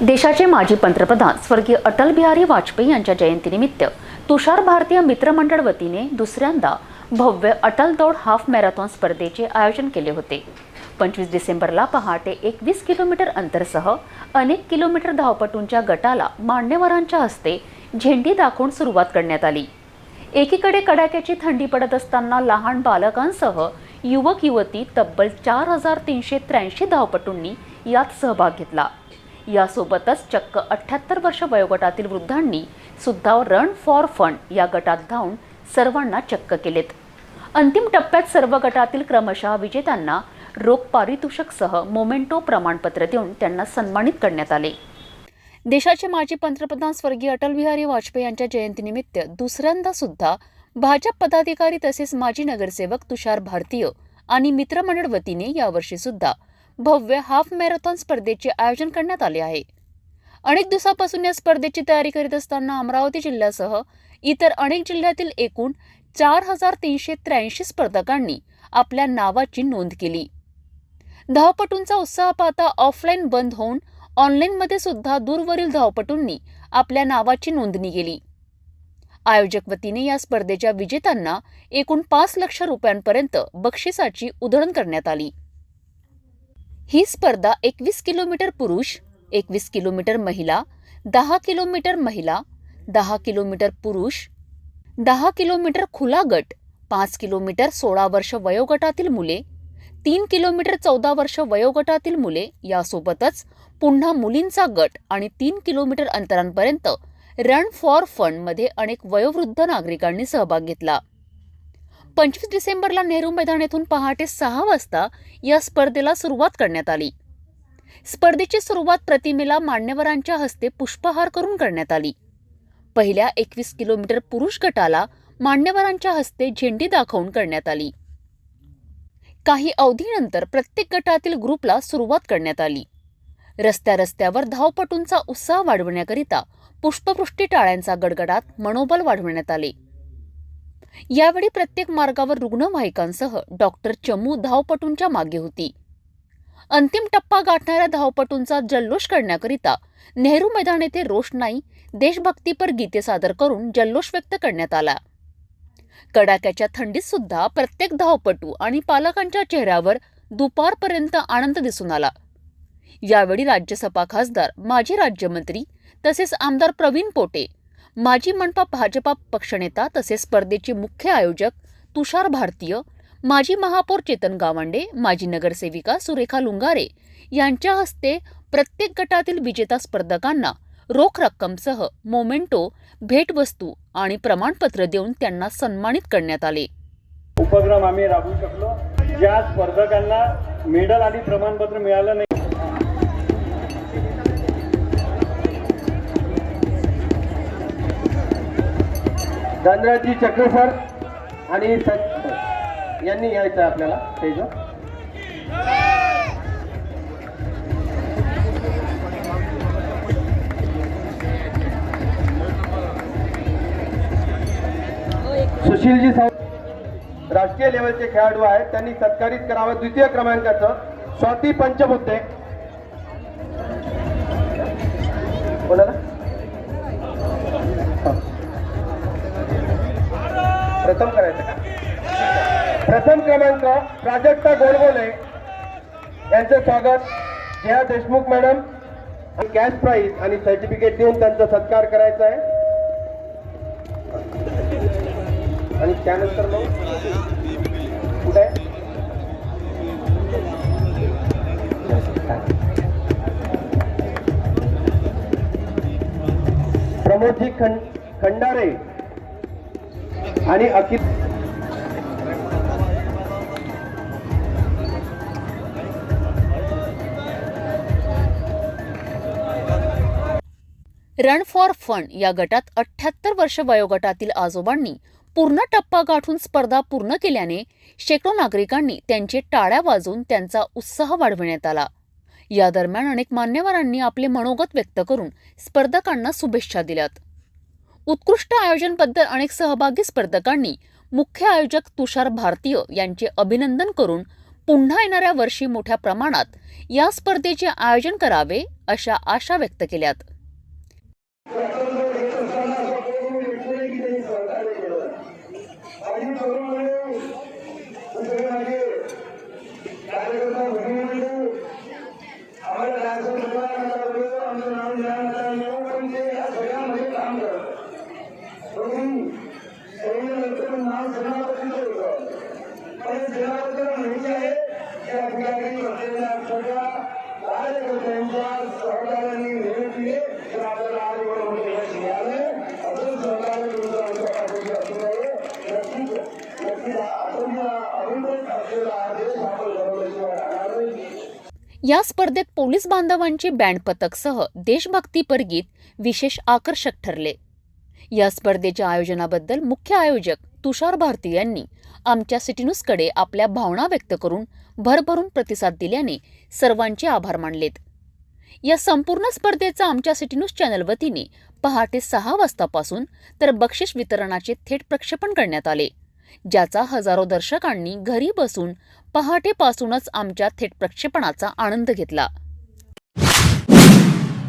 देशाचे माजी पंतप्रधान स्वर्गीय अटल बिहारी वाजपेयी यांच्या जयंतीनिमित्त तुषार भारतीय मित्रमंडळ वतीने दुसऱ्यांदा भव्य अटल दौड हाफ मॅरेथॉन स्पर्धेचे आयोजन केले होते। 25 डिसेंबरला पहाटे 21 किलोमीटर अंतरसह अनेक किलोमीटर धावपटूंच्या गटाला मान्यवरांच्या हस्ते झेंडी दाखवून सुरुवात करण्यात आली। एकीकडे कडाक्याची थंडी पडत असताना लहान बालकांसह युवक युवती तब्बल 4383 धावपटूंनी यात सहभाग घेतला। यासोबतच चक्क 78 वर्ष वयोगटातील वृद्धांनी सुद्धा रन फॉर फन या गटात धावून सर्वांना चक्क केलेत। अंतिम टप्प्यात सर्व गटातील क्रमशः विजेत्यांना रोख पारितोषिकसह मोमेंटो प्रमाणपत्र देऊन त्यांना सन्मानित करण्यात आले। देशाचे माजी पंतप्रधान स्वर्गीय अटल बिहारी वाजपेयी यांच्या जयंतीनिमित्त दुसऱ्यांदा सुद्धा भाजप पदाधिकारी तसेच माजी नगरसेवक तुषार भारतीय आणि मित्रमंडळ वतीने यावर्षी सुद्धा भव्य हाफ मॅरेथॉन स्पर्धेचे आयोजन करण्यात आले आहे। अनेक दिवसांपासून या स्पर्धेची तयारी करीत असताना अमरावती जिल्ह्यासह इतर अनेक जिल्ह्यातील एकूण 4383 स्पर्धकांनी आपल्या नावाची नोंद केली। धावपटूंचा उत्साह पाहता ऑफलाईन बंद होऊन ऑनलाईनमध्ये सुद्धा दूरवरील धावपटूंनी आपल्या नावाची नोंदणी केली। आयोजक वतीने या स्पर्धेच्या विजेत्यांना एकूण 5 लाख रुपयांपर्यंत बक्षिसाची उधळण करण्यात आली। ही स्पर्धा 21 किलोमीटर पुरुष, 21 किलोमीटर महिला, 10 किलोमीटर महिला, 10 किलोमीटर पुरुष, 10 किलोमीटर खुला गट, 5 किलोमीटर 16 वर्ष वयोगटातील मुले, 3 किलोमीटर 14 वर्ष वयोगटातील मुले यासोबतच पुन्हा मुलींचा गट आणि 3 किलोमीटर अंतरांपर्यंत रन फॉर फन मध्ये अनेक वयोवृद्ध नागरिकांनी सहभाग घेतला। 25 डिसेंबरला नेहरू मैदान येथून पहाटे 6 वाजता या स्पर्धेला सुरुवात करण्यात आली। स्पर्धेची सुरुवात प्रतिमेला मान्यवरांच्या हस्ते पुष्पहार करून करण्यात आली। पहिल्या 21 किलोमीटर पुरुष गटाला मान्यवरांच्या हस्ते झेंडी दाखवून करण्यात आली। काही अवधीनंतर प्रत्येक गटातील ग्रुपला सुरुवात करण्यात आली। रस्त्यावर धावपटूंचा उत्साह वाढवण्याकरिता पुष्पवृष्टी टाळ्यांचा गडगडाट मनोबल वाढवण्यात आले। यावेळी प्रत्येक मार्गावर रुग्णवाहिकांसह डॉक्टर चमू धावपटूंच्या मागे होती। अंतिम टप्पा गाठणाऱ्या धावपटूंचा जल्लोष करण्याकरिता नेहरू मैदान येथे रोषणाई देशभक्तीपर गीते सादर करून जल्लोष व्यक्त करण्यात आला। कडाक्याच्या थंडीत सुद्धा प्रत्येक धावपटू आणि पालकांच्या चेहऱ्यावर दुपारपर्यंत आनंद दिसून आला। यावेळी राज्यसभा खासदार, माजी राज्यमंत्री तसेच आमदार प्रवीण पोटे, माजी मनपा भाजपा पक्षनेता तसेच स्पर्धेचे मुख्य आयोजक तुषार भारतीय, माजी महापौर चेतन गावंडे, माजी नगरसेविका सुरेखा लुंगारे यांच्या हस्ते प्रत्येक गटातील विजेता स्पर्धकांना रोख रक्कमसह मोमेंटो, भेटवस्तू आणि प्रमाणपत्र देऊन त्यांना सन्मानित करण्यात आले। उपक्रम आम्ही राबवू शकलो। ज्या स्पर्धकांना मेडल आणि प्रमाणपत्र मिळालं नाही धनराजी चक्र सर आणि यांनी यायचं आपल्याला स्टेजवर। सुशीलजी राष्ट्रीय लेवलचे खेळाडू आहेत, त्यांनी सत्कारित करावं। द्वितीय क्रमांकाचं स्वाती पंचमुद्दे बोला ना। प्रथम करायचं का? प्रथम क्रमांक प्राजक्ता गोडबोले यांचं स्वागत। Jaya Deshmukh madam cash prize आणि सर्टिफिकेट देऊन त्यांचा सत्कार करायचा आहे। आणि त्यानंतर मग कुठे प्रमोदजी खंडारे आणि अखिल रन फॉर फन या गटात 78 वर्ष वयोगटातील आजोबांनी पूर्ण टप्पा गाठून स्पर्धा पूर्ण केल्याने शेकडो नागरिकांनी त्यांचे टाळ्या वाजवून त्यांचा उत्साह वाढवण्यात आला। या दरम्यान अनेक मान्यवरांनी आपले मनोगत व्यक्त करून स्पर्धकांना शुभेच्छा दिल्यात। उत्कृष्ट आयोजनाबद्दल अनेक सहभागी स्पर्धकांनी मुख्य आयोजक तुषार भारतीय यांचे अभिनंदन करून पुन्हा येणाऱ्या वर्षी मोठ्या प्रमाणात या स्पर्धेचे आयोजन करावे अशा आशा व्यक्त केल्यात. या स्पर्धेत पोलीस बांधवांचे बँड पथकसह देशभक्तीपर गीत विशेष आकर्षक ठरले. या स्पर्धेच्या आयोजनाबद्दल मुख्य आयोजक तुषार भारती यांनी आमच्या सिटी न्यूजकडे आपल्या भावना व्यक्त करून भरभरून प्रतिसाद दिल्याने सर्वांचे आभार मानलेत. या संपूर्ण स्पर्धेचा आमच्या सिटी न्यूज चॅनल वतीने पहाटे 6 वाजतापासून तर बक्षीस वितरणाचे थेट प्रक्षेपण करण्यात आले, ज्याचा हजारो दर्शकांनी घरी बसून पहाटेपासूनच आमच्या थेट प्रक्षेपणाचा आनंद घेतला.